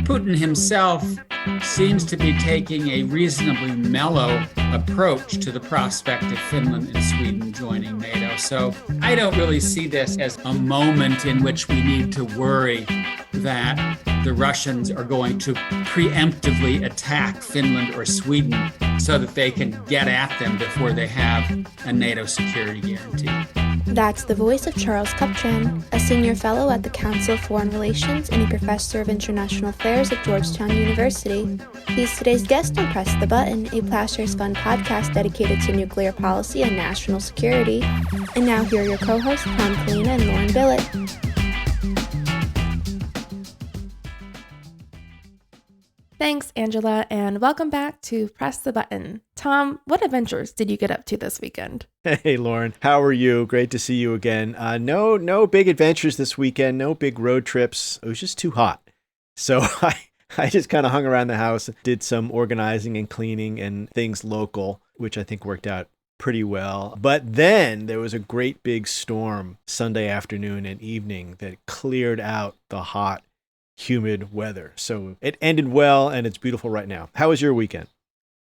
Putin himself seems to be taking a reasonably mellow approach to the prospect of Finland and Sweden joining NATO. So I don't really see this as a moment in which we need to worry that the Russians are going to preemptively attack Finland or Sweden so that they can get at them before they have a NATO security guarantee. That's the voice of Charles Kupchan, a senior fellow at the Council of Foreign Relations and a professor of international affairs at Georgetown University. He's today's guest on Press the Button, a Plowshares Fund podcast dedicated to nuclear policy and national security. And now here are your co-hosts, Tom Kalina and Lauren Billett. Thanks, Angela, and welcome back to Press the Button. Tom, what adventures did you get up to this weekend? Hey, Lauren. How are you? Great to see you again. No big adventures this weekend. No big road trips. It was just too hot. So I just kind of hung around the house, did some organizing and cleaning and things local, which I think worked out pretty well. But then there was a great big storm Sunday afternoon and evening that cleared out the hot, humid weather. So it ended well and it's beautiful right now. How was your weekend?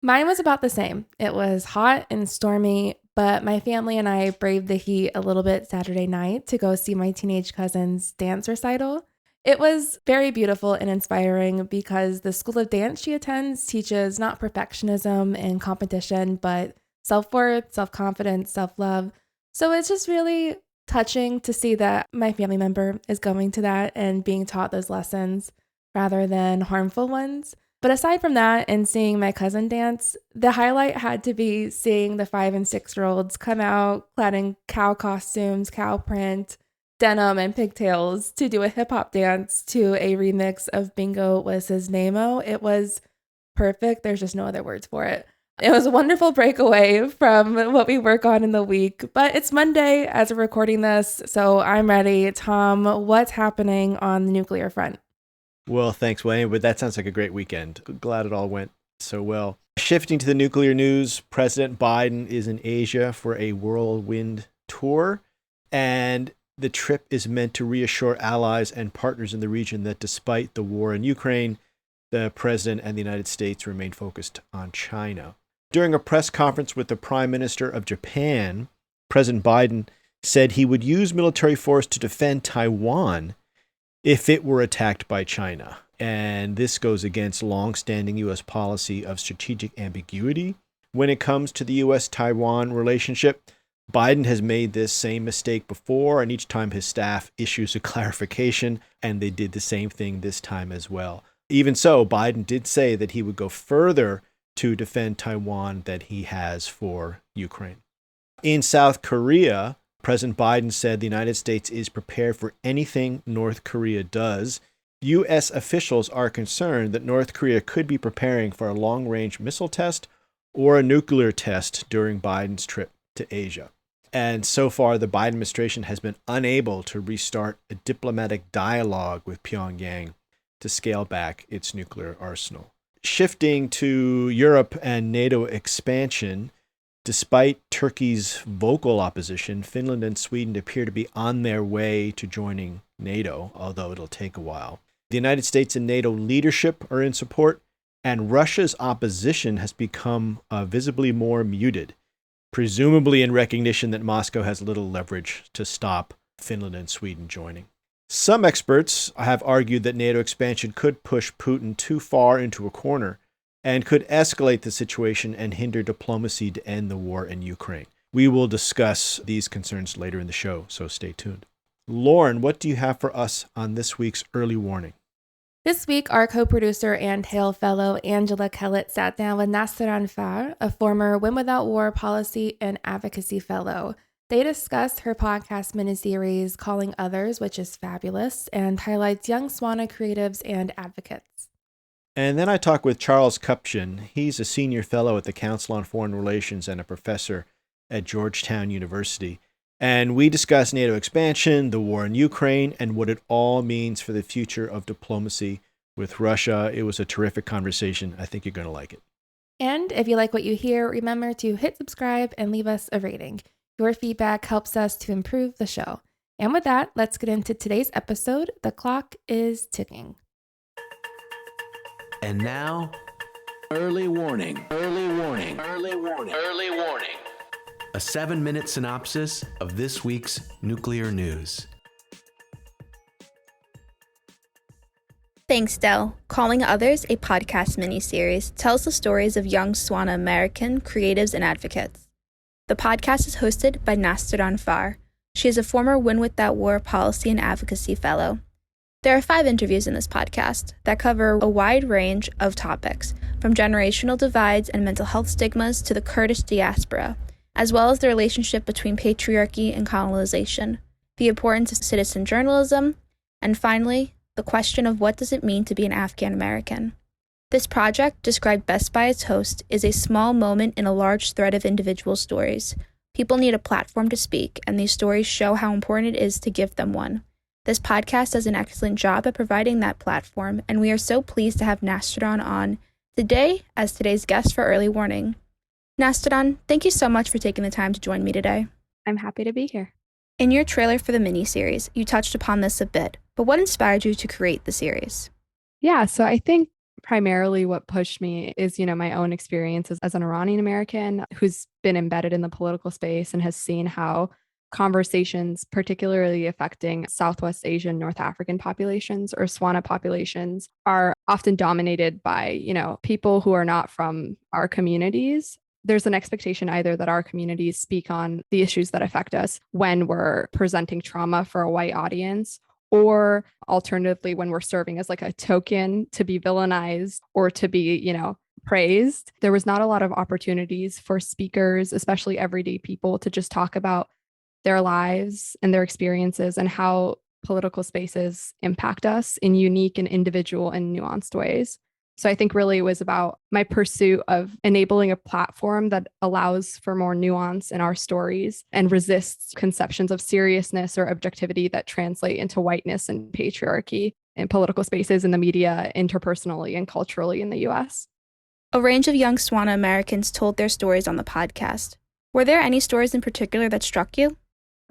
Mine was about the same. It was hot and stormy, but my family and I braved the heat a little bit Saturday night to go see my teenage cousin's dance recital. It was very beautiful and inspiring because the school of dance she attends teaches not perfectionism and competition, but self-worth, self-confidence, self-love. So it's just really touching to see that my family member is going to that and being taught those lessons rather than harmful ones. But aside from that and seeing my cousin dance, the highlight had to be seeing the 5 and 6-year-olds come out clad in cow costumes, cow print, denim, and pigtails to do a hip hop dance to a remix of Bingo Was His Name-O. It was perfect. There's just no other words for it. It was a wonderful breakaway from what we work on in the week, but it's Monday as we're recording this, so I'm ready. Tom, what's happening on the nuclear front? Well, thanks, Wayne, but that sounds like a great weekend. Glad it all went so well. Shifting to the nuclear news, President Biden is in Asia for a whirlwind tour, and the trip is meant to reassure allies and partners in the region that despite the war in Ukraine, the president and the United States remain focused on China. During a press conference with the Prime Minister of Japan, President Biden said he would use military force to defend Taiwan if it were attacked by China. And this goes against longstanding U.S. policy of strategic ambiguity. When it comes to the U.S.-Taiwan relationship, Biden has made this same mistake before, and each time his staff issues a clarification, and they did the same thing this time as well. Even so, Biden did say that he would go further to defend Taiwan than he has for Ukraine. In South Korea, President Biden said the United States is prepared for anything North Korea does. U.S. officials are concerned that North Korea could be preparing for a long-range missile test or a nuclear test during Biden's trip to Asia. And so far, the Biden administration has been unable to restart a diplomatic dialogue with Pyongyang to scale back its nuclear arsenal. Shifting to Europe and NATO expansion, despite Turkey's vocal opposition, Finland and Sweden appear to be on their way to joining NATO, although it'll take a while. The United States and NATO leadership are in support, and Russia's opposition has become visibly more muted, presumably in recognition that Moscow has little leverage to stop Finland and Sweden joining. Some experts have argued that NATO expansion could push Putin too far into a corner and could escalate the situation and hinder diplomacy to end the war in Ukraine. We will discuss these concerns later in the show, so stay tuned. Lauren, what do you have for us on this week's early warning? This week, our co-producer and Hale Fellow Angela Kellett sat down with Nastaran Far, a former Win Without War Policy and Advocacy Fellow. They discussed her podcast miniseries, Calling Others, which is fabulous, and highlights young SWANA creatives and advocates. And then I talked with Charles Kupchan. He's a senior fellow at the Council on Foreign Relations and a professor at Georgetown University. And we discussed NATO expansion, the war in Ukraine, and what it all means for the future of diplomacy with Russia. It was a terrific conversation. I think you're going to like it. And if you like what you hear, remember to hit subscribe and leave us a rating. Your feedback helps us to improve the show. And with that, let's get into today's episode. The clock is ticking. And now, early warning, early warning, early warning, early warning. A 7-minute synopsis of this week's nuclear news. Thanks, Del. Calling Others, a podcast miniseries, tells the stories of young Swana American creatives and advocates. The podcast is hosted by Nastaran Far. She is a former Win Without War Policy and Advocacy Fellow. There are 5 interviews in this podcast that cover a wide range of topics, from generational divides and mental health stigmas to the Kurdish diaspora, as well as the relationship between patriarchy and colonization, the importance of citizen journalism, and finally, the question of what does it mean to be an Afghan American. This project, described best by its host, is a small moment in a large thread of individual stories. People need a platform to speak, and these stories show how important it is to give them one. This podcast does an excellent job at providing that platform, and we are so pleased to have Nastaran on today as today's guest for Early Warning. Nastaran, thank you so much for taking the time to join me today. I'm happy to be here. In your trailer for the miniseries, you touched upon this a bit, but what inspired you to create the series? Yeah, so I think primarily what pushed me is, my own experiences as an Iranian American who's been embedded in the political space and has seen how conversations, particularly affecting Southwest Asian, North African populations or Swana populations, are often dominated by, people who are not from our communities. There's an expectation either that our communities speak on the issues that affect us when we're presenting trauma for a white audience, or alternatively, when we're serving as like a token to be villainized or to be, praised. There was not a lot of opportunities for speakers, especially everyday people, to just talk about their lives and their experiences and how political spaces impact us in unique and individual and nuanced ways. So I think really it was about my pursuit of enabling a platform that allows for more nuance in our stories and resists conceptions of seriousness or objectivity that translate into whiteness and patriarchy in political spaces, in the media, interpersonally and culturally in the US. A range of young Swana Americans told their stories on the podcast. Were there any stories in particular that struck you?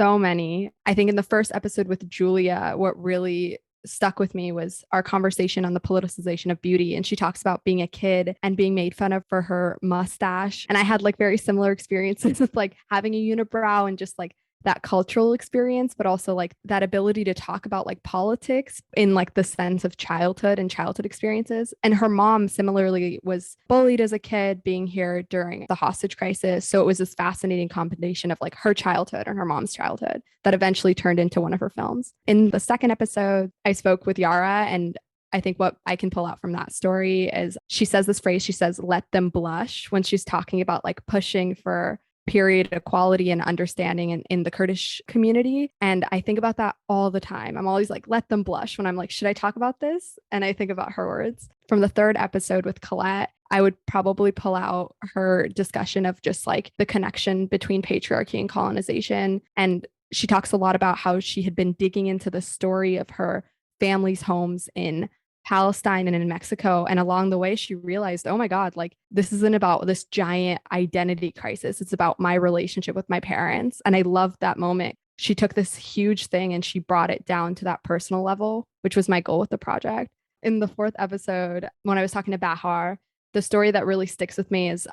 So many. I think in the first episode with Julia, what really stuck with me was our conversation on the politicization of beauty. And she talks about being a kid and being made fun of for her mustache. And I had like very similar experiences with like having a unibrow and just like that cultural experience, but also like that ability to talk about like politics in like the sense of childhood and childhood experiences. And her mom similarly was bullied as a kid being here during the hostage crisis. So it was this fascinating combination of like her childhood and her mom's childhood that eventually turned into one of her films. In the second episode, I spoke with Yara, and I think what I can pull out from that story is she says this phrase, she says, "let them blush," when she's talking about like pushing for period equality and understanding in the Kurdish community. And I think about that all the time. I'm always like, let them blush when I'm like, should I talk about this? And I think about her words. From the third episode with Collette, I would probably pull out her discussion of just like the connection between patriarchy and colonization. And she talks a lot about how she had been digging into the story of her family's homes in Palestine and in Mexico. And along the way, she realized, oh my God, like this isn't about this giant identity crisis. It's about my relationship with my parents. And I loved that moment. She took this huge thing and she brought it down to that personal level, which was my goal with the project. In the fourth episode, when I was talking to Bahar, the story that really sticks with me is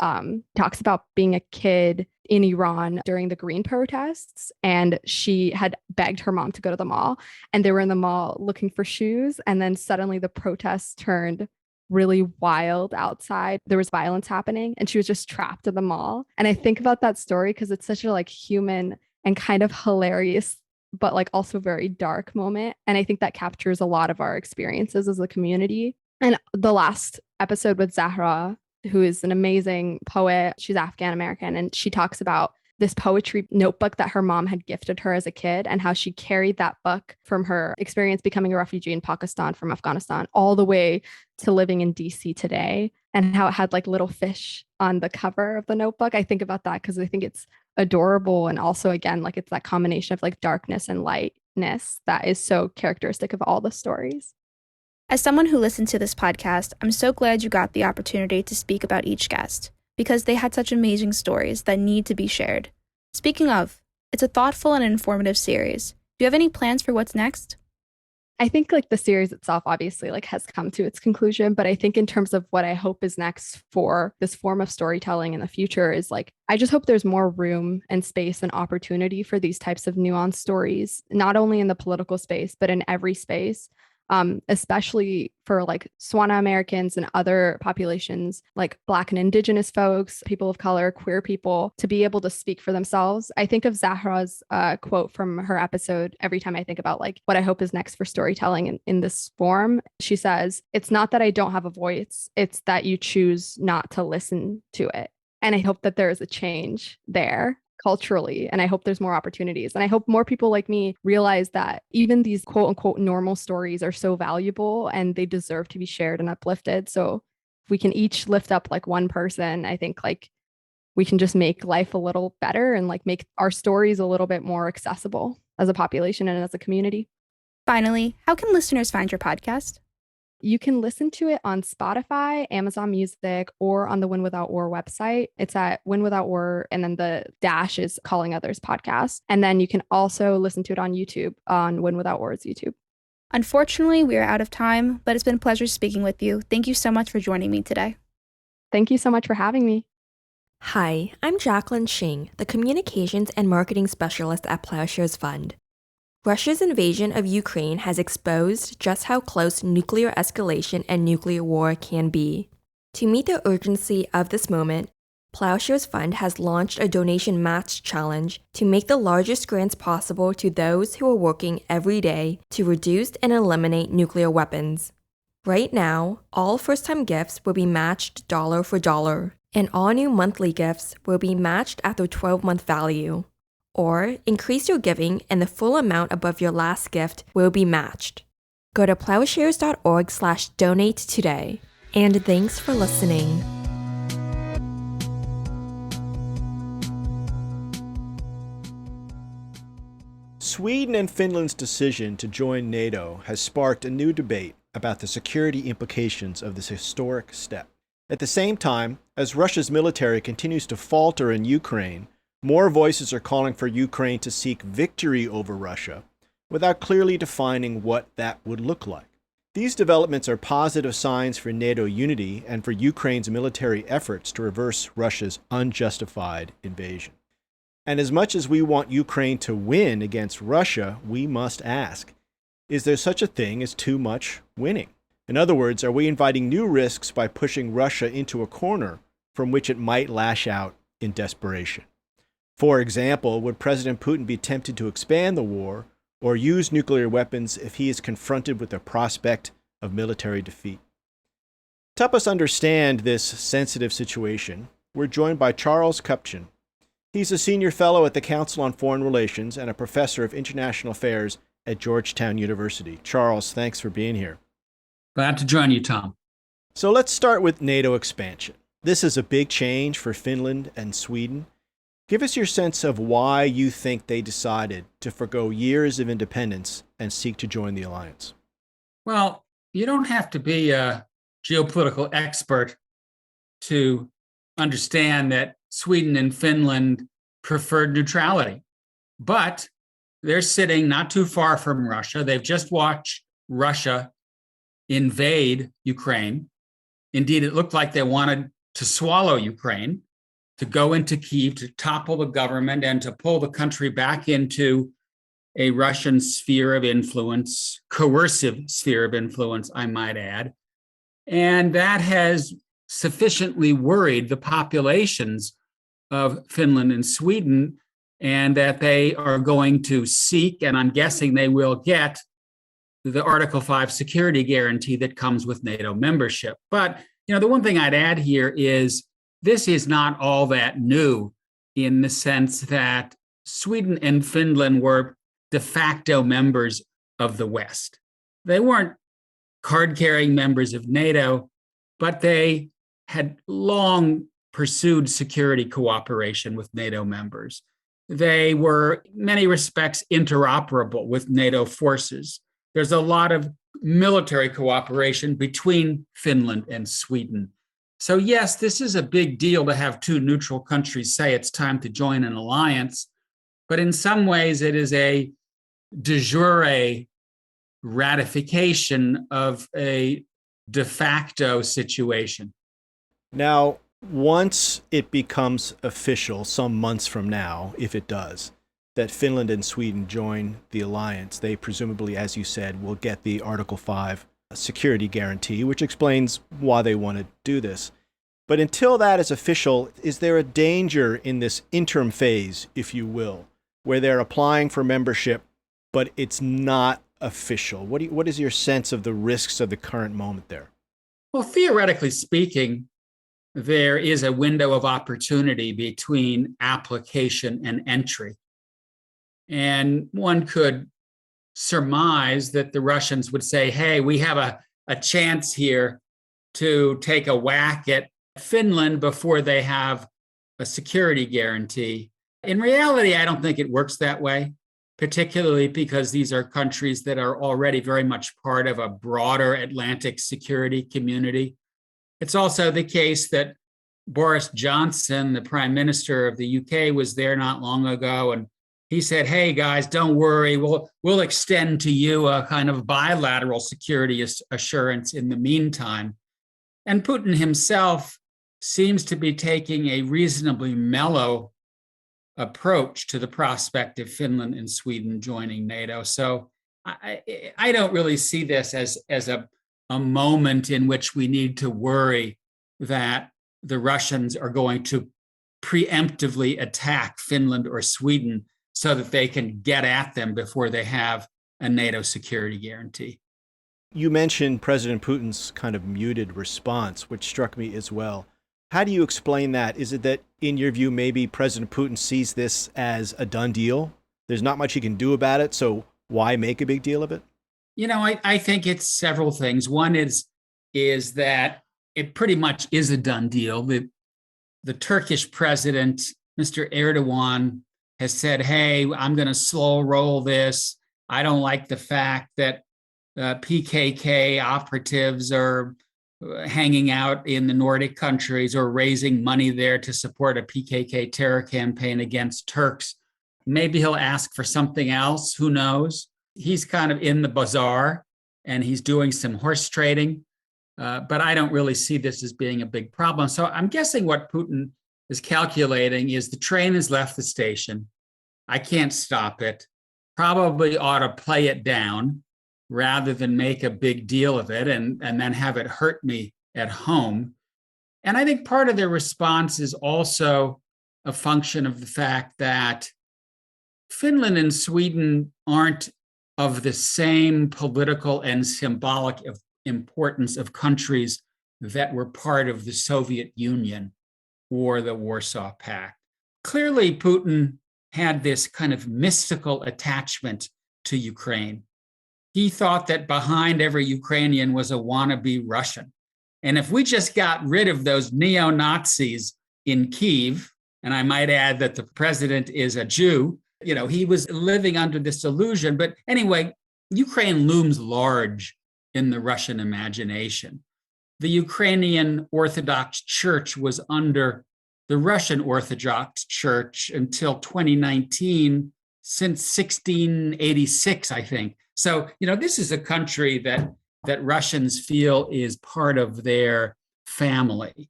talks about being a kid in Iran during the green protests. And she had begged her mom to go to the mall, and they were in the mall looking for shoes. And then suddenly the protests turned really wild outside. There was violence happening and she was just trapped in the mall. And I think about that story because it's such a like human and kind of hilarious, but like also very dark moment. And I think that captures a lot of our experiences as a community. And the last episode with Zahra, who is an amazing poet, she's Afghan American, and she talks about this poetry notebook that her mom had gifted her as a kid and how she carried that book from her experience becoming a refugee in Pakistan from Afghanistan all the way to living in DC today, and how it had like little fish on the cover of the notebook. I think about that because I think it's adorable. And also, again, like it's that combination of like darkness and lightness that is so characteristic of all the stories. As someone who listened to this podcast, I'm so glad you got the opportunity to speak about each guest, because they had such amazing stories that need to be shared. Speaking of, it's a thoughtful and informative series. Do you have any plans for what's next? I think like the series itself obviously like has come to its conclusion, but I think in terms of what I hope is next for this form of storytelling in the future is like I just hope there's more room and space and opportunity for these types of nuanced stories, not only in the political space, but in every space. Especially for like Swana Americans and other populations like Black and Indigenous folks, people of color, queer people, to be able to speak for themselves. I think of Zahra's quote from her episode every time I think about like what I hope is next for storytelling in this form. She says, "It's not that I don't have a voice, it's that you choose not to listen to it." And I hope that there is a change there culturally. And I hope there's more opportunities. And I hope more people like me realize that even these quote unquote normal stories are so valuable and they deserve to be shared and uplifted. So if we can each lift up like one person, I think like we can just make life a little better and like make our stories a little bit more accessible as a population and as a community. Finally, how can listeners find your podcast? You can listen to it on Spotify, Amazon Music, or on the Win Without War website. It's at Win Without War, and then the dash is Calling Others podcast. And then you can also listen to it on YouTube, on Win Without War's YouTube. Unfortunately, we are out of time, but it's been a pleasure speaking with you. Thank you so much for joining me today. Thank you so much for having me. Hi, I'm Jacqueline Shing, the Communications and Marketing Specialist at Plowshares Fund. Russia's invasion of Ukraine has exposed just how close nuclear escalation and nuclear war can be. To meet the urgency of this moment, Plowshares Fund has launched a donation match challenge to make the largest grants possible to those who are working every day to reduce and eliminate nuclear weapons. Right now, all first-time gifts will be matched dollar for dollar, and all new monthly gifts will be matched at their 12-month value. Or increase your giving and the full amount above your last gift will be matched. Go to plowshares.org/donate today. And thanks for listening. Sweden and Finland's decision to join NATO has sparked a new debate about the security implications of this historic step. At the same time, as Russia's military continues to falter in Ukraine, more voices are calling for Ukraine to seek victory over Russia without clearly defining what that would look like. These developments are positive signs for NATO unity and for Ukraine's military efforts to reverse Russia's unjustified invasion. And as much as we want Ukraine to win against Russia, we must ask, is there such a thing as too much winning? In other words, are we inviting new risks by pushing Russia into a corner from which it might lash out in desperation? For example, would President Putin be tempted to expand the war or use nuclear weapons if he is confronted with the prospect of military defeat? To help us understand this sensitive situation, we're joined by Charles Kupchan. He's a senior fellow at the Council on Foreign Relations and a professor of international affairs at Georgetown University. Charles, thanks for being here. Glad to join you, Tom. So let's start with NATO expansion. This is a big change for Finland and Sweden. Give us your sense of why you think they decided to forgo years of independence and seek to join the alliance. Well, you don't have to be a geopolitical expert to understand that Sweden and Finland preferred neutrality. But they're sitting not too far from Russia. They've just watched Russia invade Ukraine. Indeed, it looked like they wanted to swallow Ukraine, to go into Kyiv, to topple the government, and to pull the country back into a Russian sphere of influence, coercive sphere of influence, I might add. And that has sufficiently worried the populations of Finland and Sweden, and that they are going to seek, and I'm guessing they will get, the Article 5 security guarantee that comes with NATO membership. But, the one thing I'd add here is this is not all that new in the sense that Sweden and Finland were de facto members of the West. They weren't card-carrying members of NATO, but they had long pursued security cooperation with NATO members. They were, in many respects, interoperable with NATO forces. There's a lot of military cooperation between Finland and Sweden. So yes, this is a big deal to have two neutral countries say it's time to join an alliance, but in some ways it is a de jure ratification of a de facto situation. Now, once it becomes official, some months from now, if it does, that Finland and Sweden join the alliance, they presumably, as you said, will get the Article 5 security guarantee, which explains why they want to do this. But until that is official, is there a danger in this interim phase, if you will, where they're applying for membership, but it's not official? What is your sense of the risks of the current moment there? Well, theoretically speaking, there is a window of opportunity between application and entry. And one could surmise that the Russians would say, hey, we have a chance here to take a whack at Finland before they have a security guarantee. In reality, I don't think it works that way, particularly because these are countries that are already very much part of a broader Atlantic security community. It's also the case that Boris Johnson, the Prime Minister of the UK, was there not long ago, and he said, hey, guys, don't worry. We'll extend to you a kind of bilateral security assurance in the meantime. And Putin himself seems to be taking a reasonably mellow approach to the prospect of Finland and Sweden joining NATO. So I don't really see this as a moment in which we need to worry that the Russians are going to preemptively attack Finland or Sweden so that they can get at them before they have a NATO security guarantee. You mentioned President Putin's kind of muted response, which struck me as well. How do you explain that? Is it that, in your view, maybe President Putin sees this as a done deal? There's not much he can do about it, so why make a big deal of it? You know, I think it's several things. One is that it pretty much is a done deal. The Turkish president, Mr. Erdogan, has said, hey, I'm going to slow roll this. I don't like the fact that PKK operatives are hanging out in the Nordic countries or raising money there to support a PKK terror campaign against Turks. Maybe he'll ask for something else. Who knows? He's kind of in the bazaar and he's doing some horse trading. But I don't really see this as being a big problem. So I'm guessing what Putin is calculating is the train has left the station. I can't stop it. Probably ought to play it down rather than make a big deal of it and then have it hurt me at home. And I think part of their response is also a function of the fact that Finland and Sweden aren't of the same political and symbolic importance of countries that were part of the Soviet Union or the Warsaw Pact. Clearly, Putin had this kind of mystical attachment to Ukraine. He thought that behind every Ukrainian was a wannabe Russian. And if we just got rid of those neo-Nazis in Kyiv, and I might add that the president is a Jew, you know, he was living under this illusion. But anyway, Ukraine looms large in the Russian imagination. The Ukrainian Orthodox Church was under the Russian Orthodox Church until 2019, since 1686, I think. So, you know, this is a country that Russians feel is part of their family.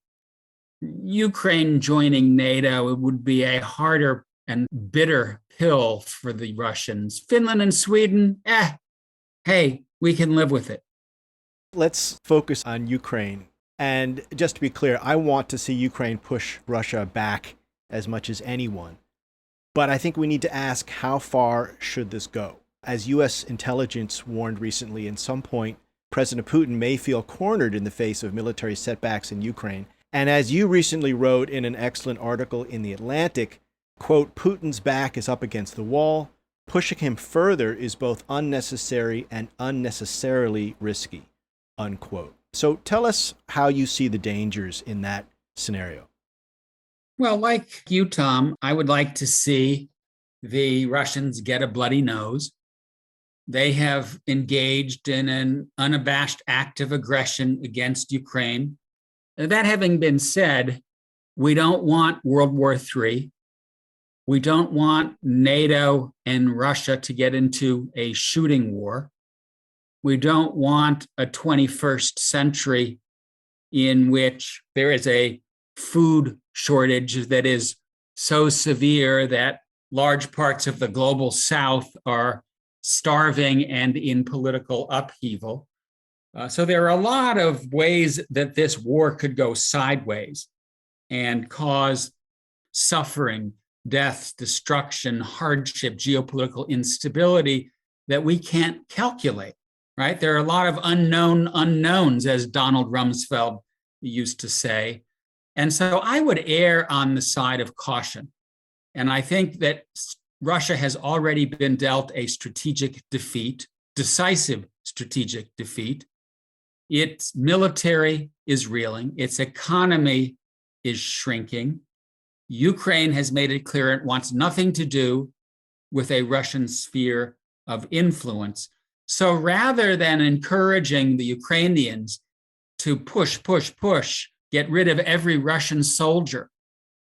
Ukraine joining NATO would be a harder and bitter pill for the Russians. Finland and Sweden, hey, we can live with it. Let's focus on Ukraine. And just to be clear, I want to see Ukraine push Russia back as much as anyone. But I think we need to ask, how far should this go? As U.S. intelligence warned recently, at some point, President Putin may feel cornered in the face of military setbacks in Ukraine. And as you recently wrote in an excellent article in The Atlantic, quote, Putin's back is up against the wall. Pushing him further is both unnecessary and unnecessarily risky, unquote. So tell us how you see the dangers in that scenario. Well, like you, Tom, I would like to see the Russians get a bloody nose. They have engaged in an unabashed act of aggression against Ukraine. That having been said, we don't want World War III. We don't want NATO and Russia to get into a shooting war. We don't want a 21st century in which there is a food shortage that is so severe that large parts of the global South are starving and in political upheaval. So there are a lot of ways that this war could go sideways and cause suffering, death, destruction, hardship, geopolitical instability that we can't calculate, right? There are a lot of unknown unknowns, as Donald Rumsfeld used to say. And so I would err on the side of caution. And I think that Russia has already been dealt a strategic defeat, decisive strategic defeat. Its military is reeling, its economy is shrinking. Ukraine has made it clear it wants nothing to do with a Russian sphere of influence. So rather than encouraging the Ukrainians to push, get rid of every Russian soldier,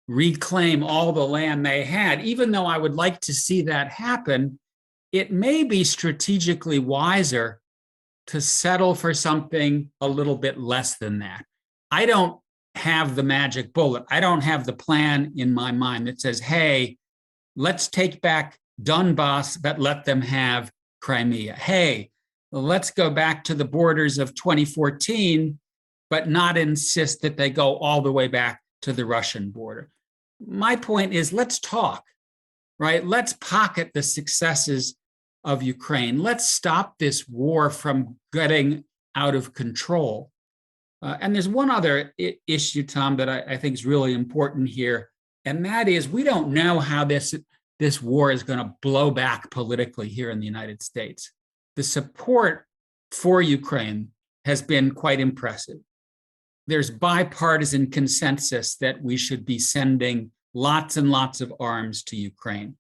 reclaim all the land they had, even though I would like to see that happen, it may be strategically wiser to settle for something a little bit less than that. I don't have the magic bullet. I don't have the plan in my mind that says, hey, let's take back Donbass, but let them have Crimea. Hey, let's go back to the borders of 2014, but not insist that they go all the way back to the Russian border. My point is, let's talk, right? Let's pocket the successes of Ukraine. Let's stop this war from getting out of control. And there's one other issue, Tom, that I think is really important here, and that is we don't know how this war is going to blow back politically here in the United States. The support for Ukraine has been quite impressive. There's bipartisan consensus that we should be sending lots and lots of arms to Ukraine.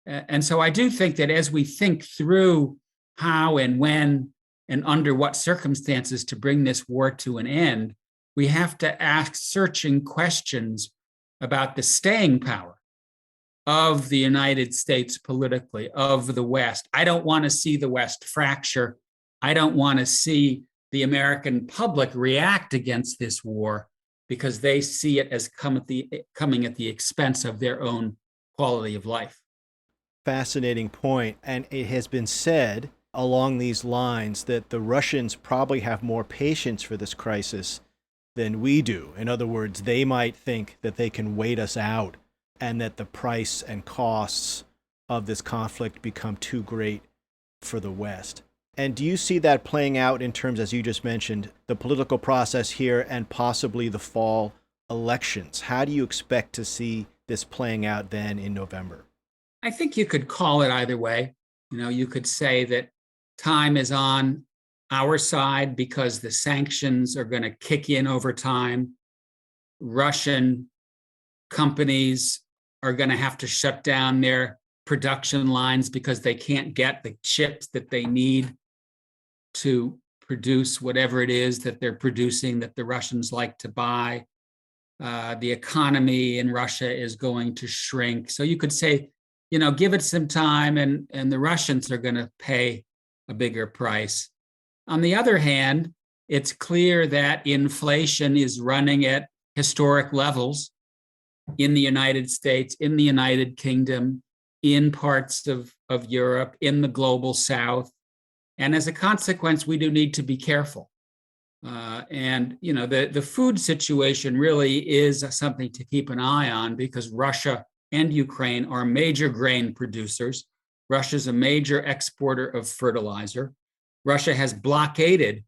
And so I do think that as we think through how and when and under what circumstances to bring this war to an end, we have to ask searching questions about the staying power of the United States politically, of the West. I don't want to see the West fracture. I don't want to see the American public react against this war because they see it as coming at the expense of their own quality of life. Fascinating point. And it has been said along these lines that the Russians probably have more patience for this crisis than we do. In other words, they might think that they can wait us out and that the price and costs of this conflict become too great for the West. And do you see that playing out in terms, as you just mentioned, the political process here and possibly the fall elections? How do you expect to see this playing out then in November? I think you could call it either way. You could say that time is on our side because the sanctions are going to kick in over time. Russian companies are going to have to shut down their production lines because they can't get the chips that they need to produce whatever it is that they're producing that the Russians like to buy. The economy in Russia is going to shrink. So you could say, give it some time and the Russians are going to pay a bigger price. On the other hand, it's clear that inflation is running at historic levels in the United States, in the United Kingdom, in parts of Europe, in the global South. And as a consequence, we do need to be careful. The food situation really is something to keep an eye on because Russia and Ukraine are major grain producers. Russia's a major exporter of fertilizer. Russia has blockaded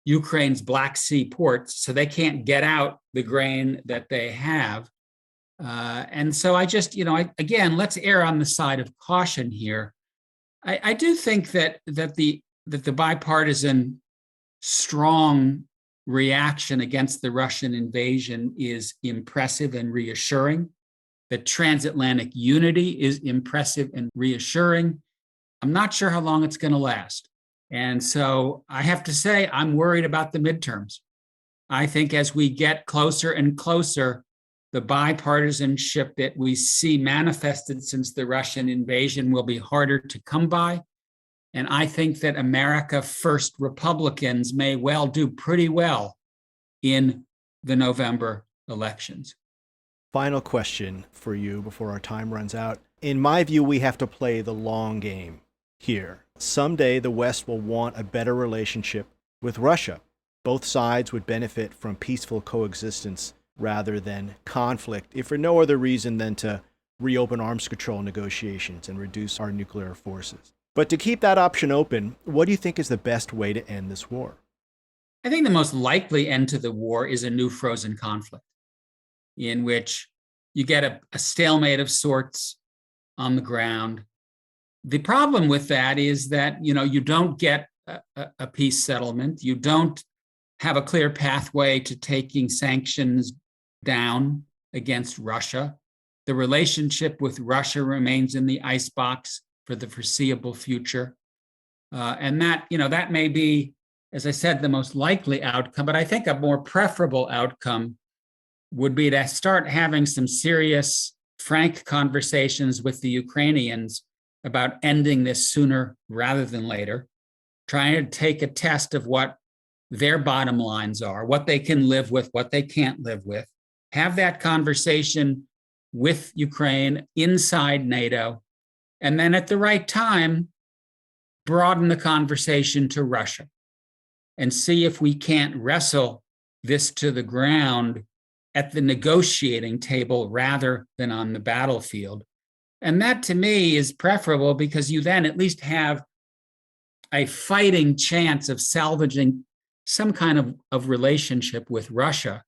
Ukraine's Black Sea ports, so they can't get out the grain that they have. And so again, let's err on the side of caution here. I do think that the bipartisan strong reaction against the Russian invasion is impressive and reassuring. The transatlantic unity is impressive and reassuring. I'm not sure how long it's going to last. And so I have to say, I'm worried about the midterms. I think as we get closer and closer the bipartisanship that we see manifested since the Russian invasion will be harder to come by. And I think that America First Republicans may well do pretty well in the November elections. Final question for you before our time runs out. In my view, we have to play the long game here. Someday the West will want a better relationship with Russia. Both sides would benefit from peaceful coexistence rather than conflict, if for no other reason than to reopen arms control negotiations and reduce our nuclear forces. But to keep that option open, what do you think is the best way to end this war? I think the most likely end to the war is a new frozen conflict in which you get a stalemate of sorts on the ground. The problem with that is that, you don't get a peace settlement. You don't have a clear pathway to taking sanctions down against Russia. The relationship with Russia remains in the icebox for the foreseeable future. And that may be, as I said, the most likely outcome, but I think a more preferable outcome would be to start having some serious, frank conversations with the Ukrainians about ending this sooner rather than later, trying to take a test of what their bottom lines are, what they can live with, what they can't live with, have that conversation with Ukraine inside NATO, and then at the right time, broaden the conversation to Russia and see if we can't wrestle this to the ground at the negotiating table rather than on the battlefield. And that to me is preferable because you then at least have a fighting chance of salvaging some kind of relationship with Russia.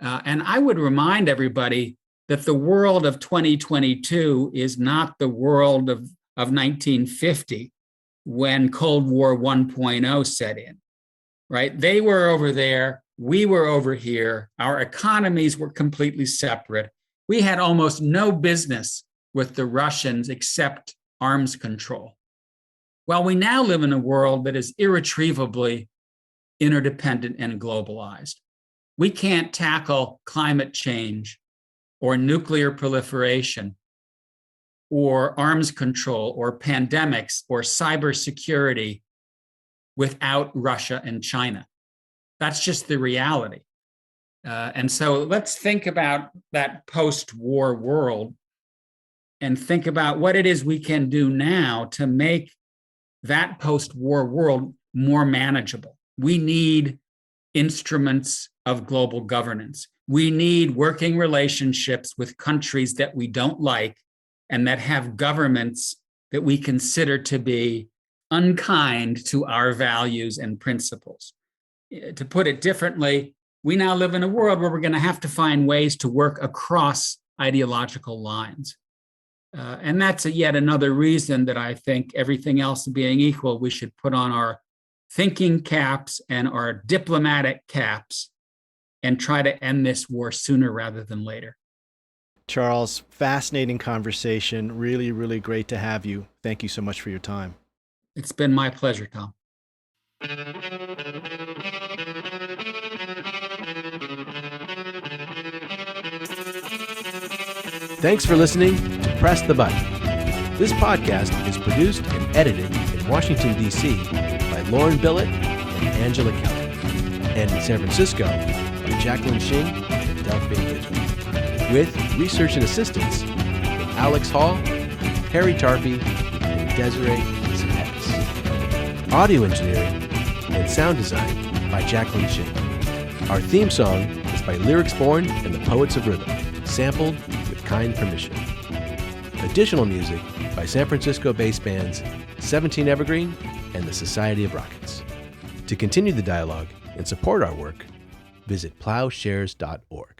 And I would remind everybody that the world of 2022 is not the world of 1950 when Cold War 1.0 set in, right? They were over there, we were over here, our economies were completely separate. We had almost no business with the Russians except arms control. Well, we now live in a world that is irretrievably interdependent and globalized. We can't tackle climate change or nuclear proliferation or arms control or pandemics or cybersecurity without Russia and China. That's just the reality. And so let's think about that post-war world and think about what it is we can do now to make that post-war world more manageable. We need instruments of global governance. We need working relationships with countries that we don't like and that have governments that we consider to be unkind to our values and principles. To put it differently, we now live in a world where we're going to have to find ways to work across ideological lines. And that's yet another reason that I think, everything else being equal, we should put on our thinking caps and our diplomatic caps and try to end this war sooner rather than later. Charles, fascinating conversation. Really, really great to have you. Thank you so much for your time. It's been my pleasure, Tom. Thanks for listening to Press the Button. This podcast is produced and edited in Washington, D.C. by Lauren Billett and Angela Kellett, and in San Francisco by Jacqueline Shing and Delphine Vigil, with research and assistance from Alex Hall, Harry Tarpey, and Desiree Zepetis. Audio engineering and sound design by Jacqueline Shing. Our theme song is by Lyrics Born and the Poets of Rhythm, sampled with kind permission. Additional music by San Francisco-based bands 17 Evergreen and the Society of Rockets. To continue the dialogue and support our work, visit plowshares.org.